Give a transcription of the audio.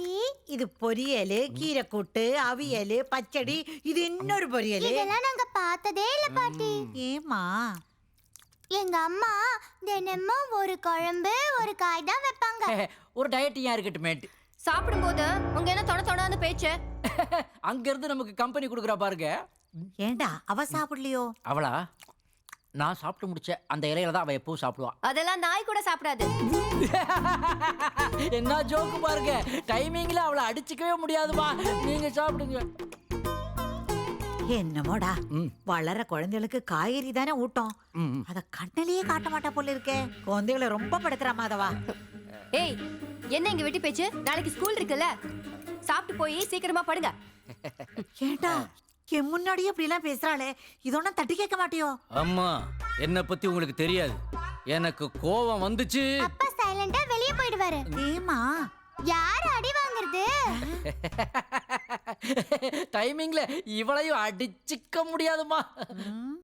பாட்டி? இது பொரியல், கீரைக்கூட்டு, அவியல், பச்சடி. இது இன்னொரு பொரியல். இதெல்லாம் நாங்க பார்த்ததே இல்ல பாட்டி. ஏமா? எங்க அம்மா தினமும் ஒரு குழம்பு ஒரு காய் தான் வைப்பாங்க. ஒரு டயட்டியா இருக்கட்டும். சாப்பிடும்போது உங்க என்ன தொட தொடான்னு பேச்சு? அங்க இருந்து நமக்கு கம்பெனி கொடுக்குறா பாருங்க. ஏண்டா அவ சாப்பிடலையோ? அவளா? நான் சாப்பிட்டு முடிச்ச அந்த இலையில தான் அவ எப்பவும் சாப்பிடுவா. அதெல்லாம் நாய் கூட சாப்பிடாது. என்ன ஜோக்கு பாருங்க. டைமிங்ல அவளை அடிச்சுக்கவே முடியாதுமா. நீங்க சாப்பிடுங்க. என்னமோடா, வளர குழந்தைகளுக்கு காய்கறி தானே ஊட்டம். அத கண்ணிலேயே காட்ட மாட்டா போல இருக்கே. குழந்தைகளை ரொம்ப படுத்துறா மாதவா. ஏய், என்ன இங்க வெட்டி பேச்சு? நாளைக்கு ஸ்கூல் இருக்குல்ல, சாப்பிட்டு போய் சீக்கிரமா படுங்க. ஏண்டா என் முன்னாடியே இப்படி எல்லாம் பேசுறாளே, இதொன்னா தட்டி கேட்க மாட்டியோ? அம்மா, என்ன பத்தி உங்களுக்கு தெரியாது. எனக்கு கோபம் வந்துச்சு. அப்பா சைலண்டா வெளியே போயிடுவாரு. ஏமா? யார் அடி வாங்குறது? டைமிங்ல இவளையும் அடிச்சுக்க முடியாதுமா.